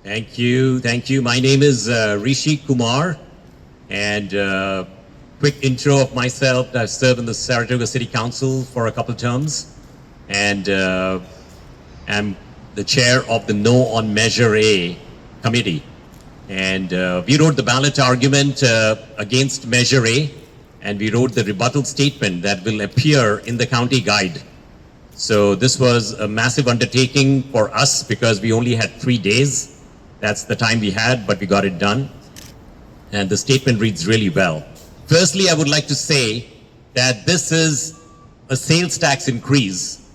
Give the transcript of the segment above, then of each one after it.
Thank you. Thank you. My name is Rishi Kumar, and quick intro of myself. I've served in the Saratoga City Council for a couple terms, and I'm the chair of the No on Measure A committee. And we wrote the ballot argument against Measure A, and we wrote the rebuttal statement that will appear in the county guide. So this was a massive undertaking for us because we only had 3 days. That's the time we had, but we got it done. And the statement reads really well. Firstly, I would like to say that this is a sales tax increase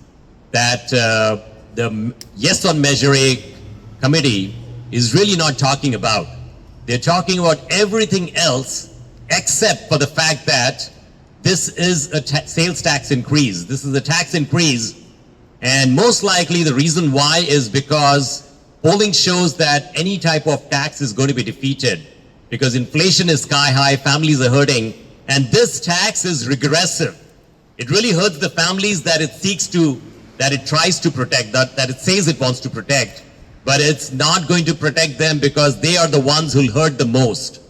that the Yes on Measure A committee is really not talking about. They're talking about everything else except for the fact that this is a sales tax increase. This is a tax increase, and most likely the reason why is because polling shows that any type of tax is going to be defeated because inflation is sky high, families are hurting, and this tax is regressive. It really hurts the families that it tries to protect, that it says it wants to protect, but it's not going to protect them because they are the ones who'll hurt the most.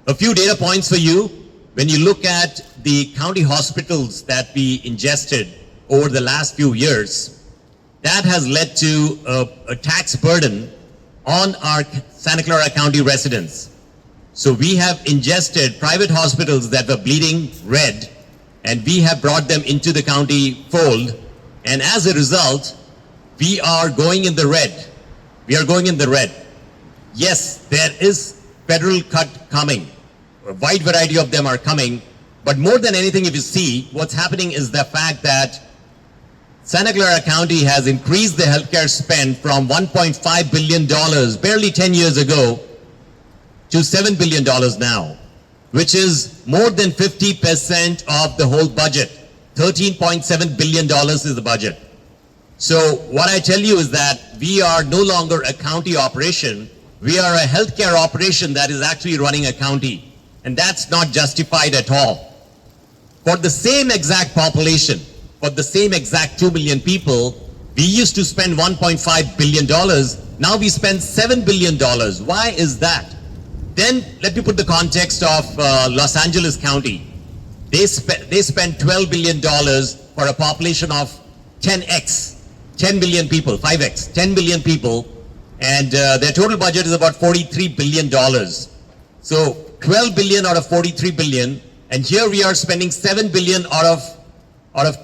A few data points for you. When you look at the county hospitals that we ingested over the last few years, that has led to a tax burden on our Santa Clara County residents. So we have ingested private hospitals that were bleeding red, and we have brought them into the county fold. And as a result, we are going in the red. We are going in the red. Yes, there is federal cut coming. A wide variety of them are coming. But more than anything, if you see, what's happening is the fact that Santa Clara County has increased the healthcare spend from $1.5 billion barely 10 years ago to $7 billion now, which is more than 50% of the whole budget. $13.7 billion is the budget. So what I tell you is that we are no longer a county operation. We are a healthcare operation that is actually running a county. And that's not justified at all. For the same exact population, for the same exact 2 million people, we used to spend $1.5 billion. Now we spend $7 billion. Why is that? Then let me put the context of Los Angeles County. They spend $12 billion for a population of 10x, 10 million people, 5x, 10 million people, and their total budget is about $43 billion. So 12 billion out of 43 billion, and here we are spending 7 billion out of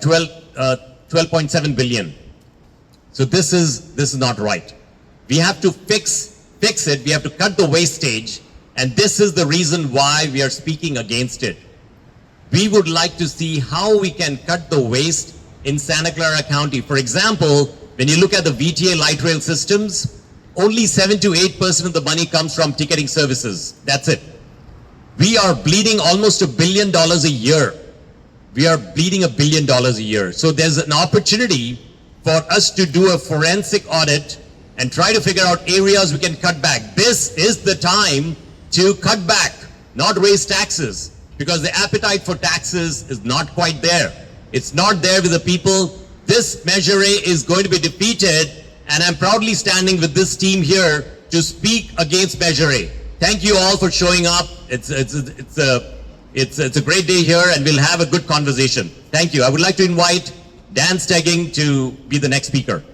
12.7 billion. So this is not right. We have to fix it. We have to cut the wastage, and this is the reason why we are speaking against it. We would like to see how we can cut the waste in Santa Clara County. For example, when you look at the VTA light rail systems, only 7 to 8% of the money comes from ticketing services. That's it. We are bleeding almost $1 billion a year. We are bleeding $1 billion a year. So there's an opportunity for us to do a forensic audit and try to figure out areas we can cut back. This is the time to cut back, not raise taxes, because the appetite for taxes is not quite there. It's not there with the people. This Measure A is going to be defeated, and I'm proudly standing with this team here to speak against Measure A. Thank you all for showing up. It's a great day here, and we'll have a good conversation. Thank you. I would like to invite Dan Stegging to be the next speaker.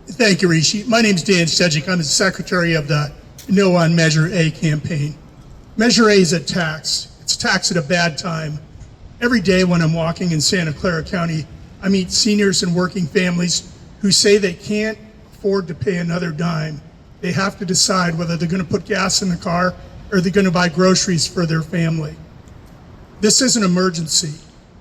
Thank you, Rishi. My name is Dan Stegging. I'm the secretary of the No on Measure A campaign. Measure A is a tax. It's a tax at a bad time. Every day when I'm walking in Santa Clara County, I meet seniors and working families who say they can't afford to pay another dime. They have to decide whether they're going to put gas in the car or they're going to buy groceries for their family. This is an emergency.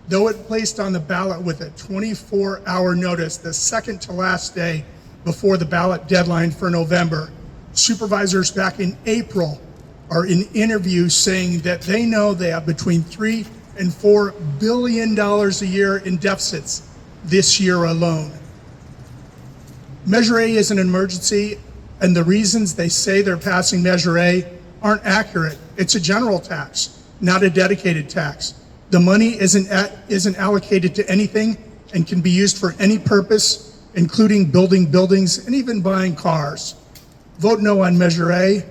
Though it placed on the ballot with a 24-hour notice, the second to last day before the ballot deadline for November, supervisors back in April are in interviews saying that they know they have between $3 and $4 billion a year in deficits this year alone. Measure A is an emergency, and the reasons they say they're passing Measure A aren't accurate. It's a general tax, not a dedicated tax. The money isn't allocated to anything and can be used for any purpose including building buildings and even buying cars. Vote no on Measure A.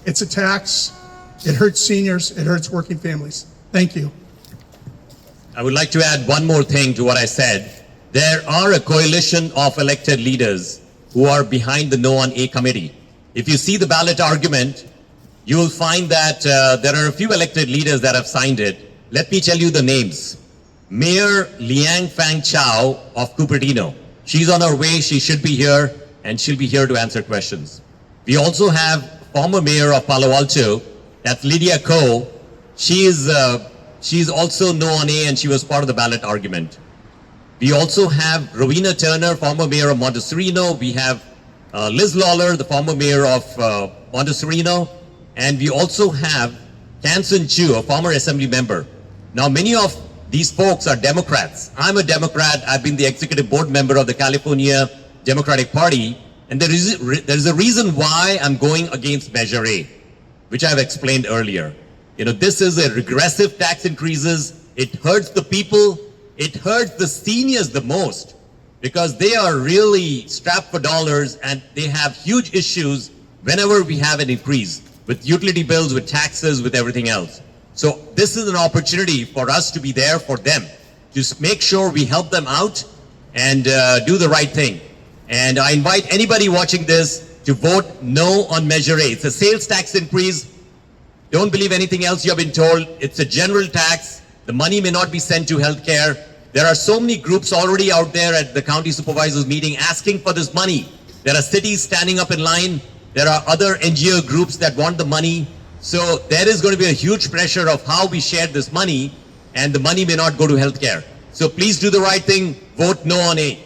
It's a tax. It hurts seniors. It hurts working families. Thank you. I would like to add one more thing to what I said. There are a coalition of elected leaders who are behind the No on A committee. If you see the ballot argument, you will find that there are a few elected leaders that have signed it. Let me tell you the names. Mayor Liang Fang Chow of Cupertino. She's on her way. She should be here, and she'll be here to answer questions. We also have former mayor of Palo Alto, that's Lydia Ko. She's also no on A, and she was part of the ballot argument. We also have Rowena Turner, former mayor of Montecito. We have Liz Lawler, the former mayor of Montecito. And we also have Kansan Chu, a former assembly member. Now, many of these folks are Democrats. I'm a Democrat. I've been the executive board member of the California Democratic Party. And there is a reason why I'm going against Measure A, which I've explained earlier. You know, this is a regressive tax increases. It hurts the people. It hurts the seniors the most because they are really strapped for dollars and they have huge issues whenever we have an increase with utility bills, with taxes, with everything else. So this is an opportunity for us to be there for them, to make sure we help them out and do the right thing. And I invite anybody watching this to vote no on Measure A. It's a sales tax increase. Don't believe anything else you have been told. It's a general tax. The money may not be sent to healthcare. There are so many groups already out there at the county supervisors meeting asking for this money. There are cities standing up in line. There are other NGO groups that want the money. So there is going to be a huge pressure of how we share this money, and the money may not go to healthcare. So please do the right thing. Vote no on A.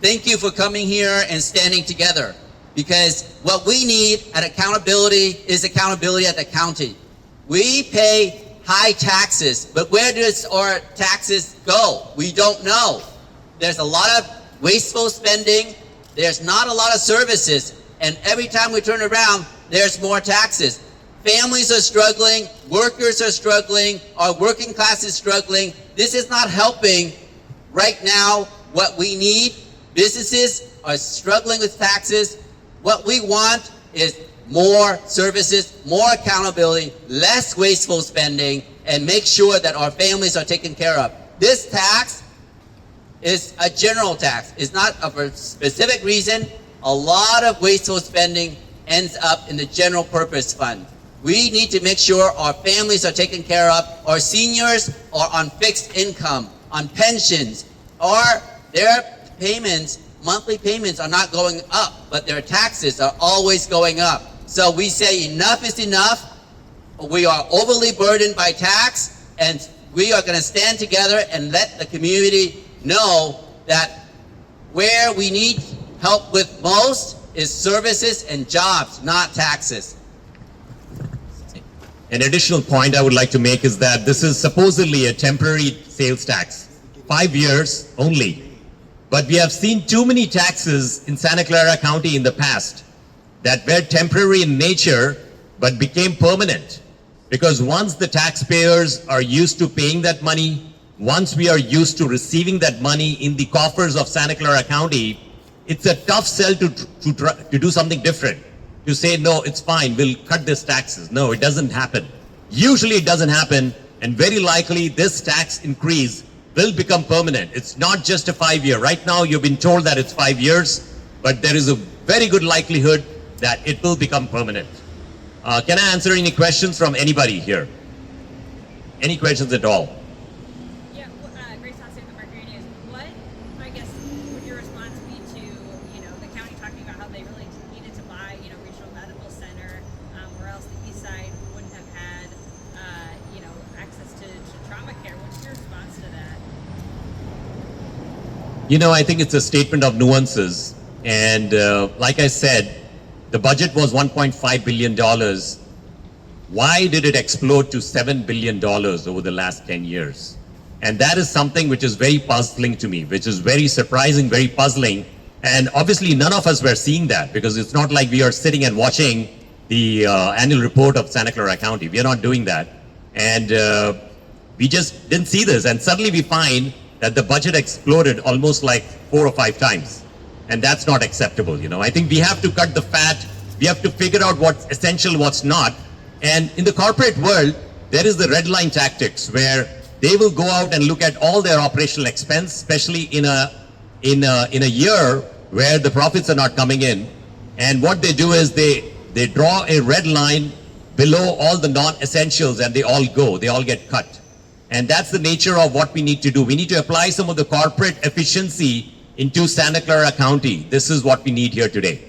Thank you for coming here and standing together, because what we need at accountability is accountability at the county. We pay high taxes, but where does our taxes go? We don't know. There's a lot of wasteful spending. There's not a lot of services. And every time we turn around, there's more taxes. Families are struggling. Workers are struggling. Our working class is struggling. This is not helping right now what we need. Businesses are struggling with taxes. What we want is more services, more accountability, less wasteful spending, and make sure that our families are taken care of. This tax is a general tax. It's not for a specific reason. A lot of wasteful spending ends up in the general purpose fund. We need to make sure our families are taken care of. Our seniors are on fixed income, on pensions, or their payments, monthly payments are not going up, but their taxes are always going up. So we say enough is enough. We are overly burdened by tax, and we are going to stand together and let the community know that where we need help with most is services and jobs, not taxes. An additional point I would like to make is that this is supposedly a temporary sales tax, 5 years only. But we have seen too many taxes in Santa Clara County in the past that were temporary in nature but became permanent. Because once the taxpayers are used to paying that money, once we are used to receiving that money in the coffers of Santa Clara County, it's a tough sell to do something different. To say, no, it's fine, we'll cut this taxes. No, it doesn't happen. Usually it doesn't happen, and very likely this tax increase will become permanent. It's not just a 5-year. Right now you've been told that it's 5 years, but there is a very good likelihood that it will become permanent. Can I answer any questions from anybody here? Any questions at all? Yeah, Grace Hassan from Mercury News. What, I guess, would your response be to, the county talking about how they really needed to buy, regional medical center, or else the east side wouldn't have had, access to trauma care? What's your response to that? I think it's a statement of nuances. And like I said, the budget was $1.5 billion. Why did it explode to $7 billion over the last 10 years? And that is something which is very puzzling to me, which is very surprising, very puzzling. And obviously none of us were seeing that, because it's not like we are sitting and watching the annual report of Santa Clara County. We are not doing that. And we just didn't see this. And suddenly we find that the budget exploded almost like 4 or 5 times. And that's not acceptable, you know. I think we have to cut the fat. We have to figure out what's essential, what's not. And in the corporate world, there is the red line tactics where they will go out and look at all their operational expense, especially in a year where the profits are not coming in. And what they do is they draw a red line below all the non-essentials and they all get cut. And that's the nature of what we need to do. We need to apply some of the corporate efficiency into Santa Clara County. This is what we need here today.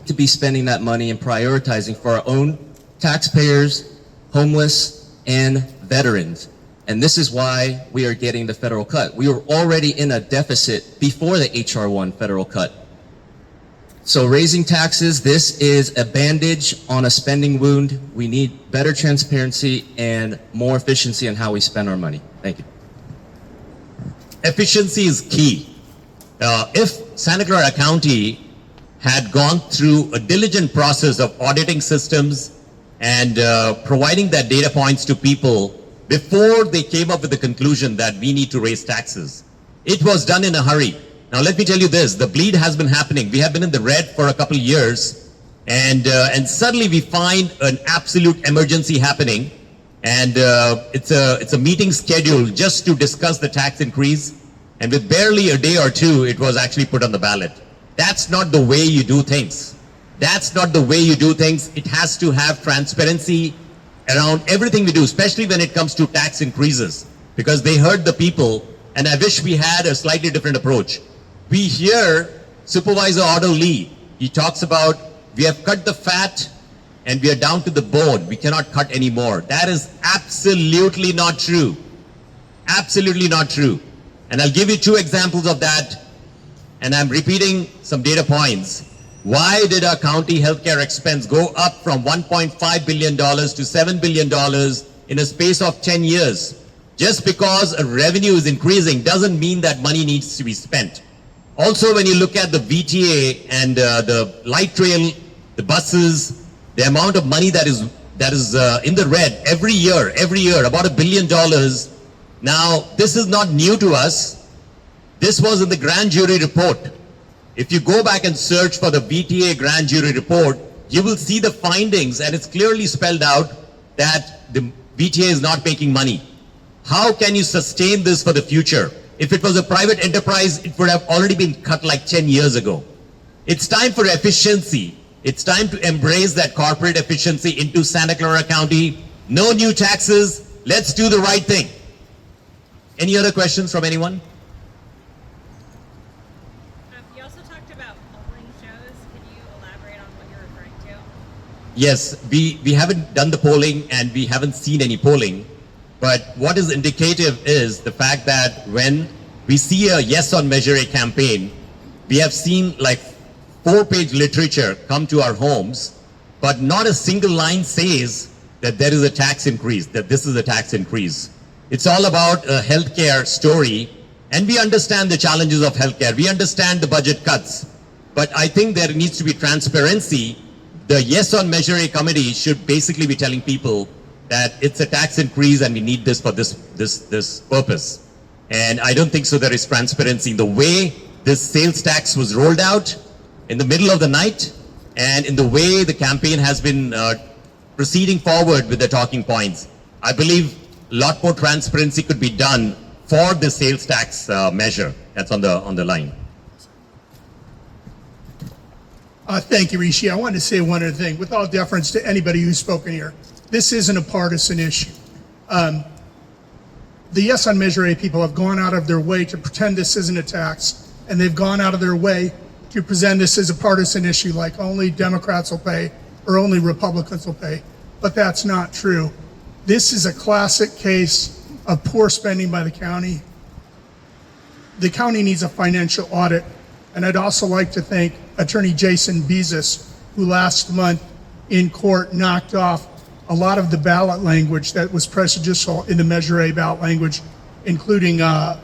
To be spending that money and prioritizing for our own taxpayers, homeless, and veterans. And this is why we are getting the federal cut. We were already in a deficit before the HR 1 federal cut. So raising taxes, this is a bandage on a spending wound. We need better transparency and more efficiency in how we spend our money. Thank you. Efficiency is key. If Santa Clara County had gone through a diligent process of auditing systems and providing that data points to people before they came up with the conclusion that we need to raise taxes, it was done in a hurry. Now let me tell you this, the bleed has been happening. We have been in the red for a couple of years and suddenly we find an absolute emergency happening and it's a meeting scheduled just to discuss the tax increase, and with barely a day or two it was actually put on the ballot. That's not the way you do things. That's not the way you do things. It has to have transparency around everything we do, especially when it comes to tax increases, because they hurt the people, and I wish we had a slightly different approach. We hear Supervisor Otto Lee, he talks about we have cut the fat and we are down to the bone. We cannot cut anymore. That is absolutely not true. Absolutely not true. And I'll give you 2 examples of that. And I'm repeating some data points. Why did our county healthcare expense go up from $1.5 billion to $7 billion in a space of 10 years? Just because a revenue is increasing doesn't mean that money needs to be spent. Also, when you look at the VTA and the light rail, the buses, the amount of money that is in the red every year, about $1 billion. Now, this is not new to us. This was in the grand jury report. If you go back and search for the VTA grand jury report, you will see the findings, and it's clearly spelled out that the VTA is not making money. How can you sustain this for the future? If it was a private enterprise, it would have already been cut like 10 years ago. It's time for efficiency. It's time to embrace that corporate efficiency into Santa Clara County. No new taxes. Let's do the right thing. Any other questions from anyone? You also talked about polling shows. Can you elaborate on what you're referring to? Yes, we haven't done the polling and we haven't seen any polling. But what is indicative is the fact that when we see a Yes on Measure A campaign, we have seen like 4-page literature come to our homes, but not a single line says that there is a tax increase, that this is a tax increase. It's all about a healthcare story, and we understand the challenges of healthcare. We understand the budget cuts, but I think there needs to be transparency. The Yes on Measure A committee should basically be telling people that it's a tax increase and we need this for this purpose. And I don't think so there is transparency in the way this sales tax was rolled out in the middle of the night and in the way the campaign has been proceeding forward with the talking points. I believe a lot more transparency could be done for the sales tax measure that's on the line. Thank you, Rishi. I wanted to say one other thing. With all deference to anybody who's spoken here, this isn't a partisan issue. The Yes on Measure A people have gone out of their way to pretend this isn't a tax, and they've gone out of their way to present this as a partisan issue, like only Democrats will pay or only Republicans will pay. But that's not true. This is a classic case of poor spending by the county. The county needs a financial audit, and I'd also like to thank Attorney Jason Bezos, who last month in court knocked off a lot of the ballot language that was prejudicial in the Measure A ballot language, including the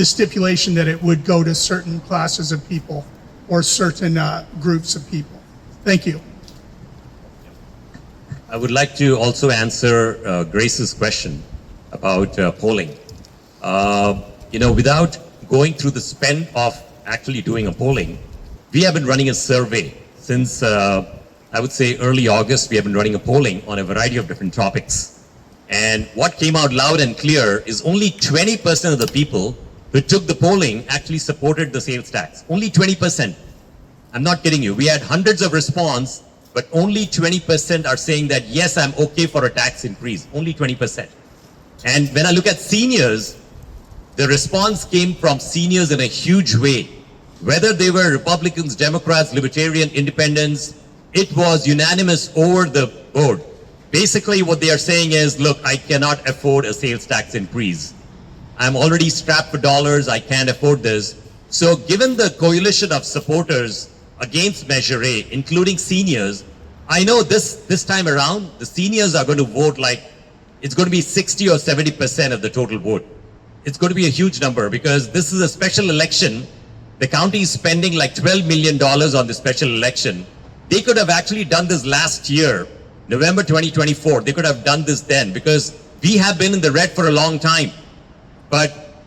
stipulation that it would go to certain classes of people or certain groups of people. Thank you. I would like to also answer Grace's question about polling. Without going through the spend of actually doing a polling, we have been running a survey since, I would say, early August. We have been running a polling on a variety of different topics. And what came out loud and clear is only 20% of the people who took the polling actually supported the sales tax. Only 20%. I'm not kidding you. We had hundreds of response, but only 20% are saying that, yes, I'm okay for a tax increase. Only 20%. And when I look at seniors, the response came from seniors in a huge way. Whether they were Republicans, Democrats, Libertarian, Independents, it was unanimous over the board. Basically, what they are saying is, look, I cannot afford a sales tax increase. I'm already strapped for dollars. I can't afford this. So given the coalition of supporters against Measure A, including seniors, I know this time around, the seniors are going to vote like it's going to be 60 or 70% of the total vote. It's going to be a huge number because this is a special election. The county is spending like $12 million on the special election. They could have actually done this last year, November 2024. They could have done this then because we have been in the red for a long time. But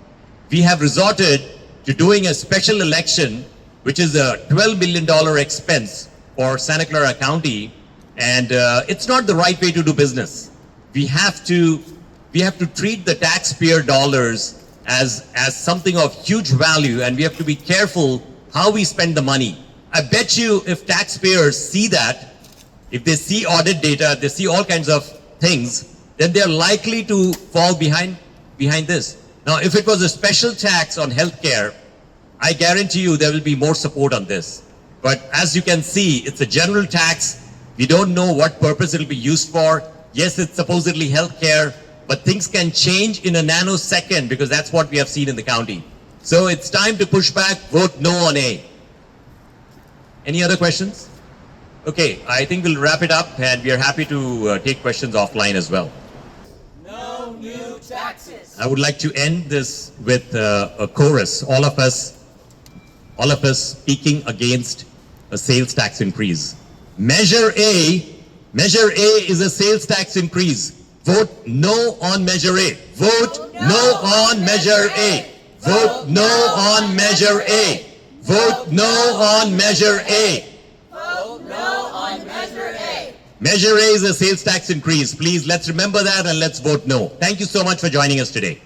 we have resorted to doing a special election, which is a $12 million expense for Santa Clara County. And it's not the right way to do business. We have to treat the taxpayer dollars as something of huge value, and we have to be careful how we spend the money. I bet you if taxpayers see that, if they see audit data, they see all kinds of things, then they're likely to fall behind this. Now, if it was a special tax on healthcare, I guarantee you there will be more support on this. But as you can see, it's a general tax. We don't know what purpose it will be used for. Yes, it's supposedly healthcare, but things can change in a nanosecond because that's what we have seen in the county. So it's time to push back, vote no on A. Any other questions? Okay, I think we'll wrap it up and we are happy to take questions offline as well. No new taxes. I would like to end this with a chorus. All of us speaking against a sales tax increase. Measure A is a sales tax increase. Vote no on Measure A. Vote no on Measure A. Vote no on Measure A. Vote no on Measure A. Vote no on Measure A. Measure A is a sales tax increase. Please, let's remember that and let's vote no. Thank you so much for joining us today.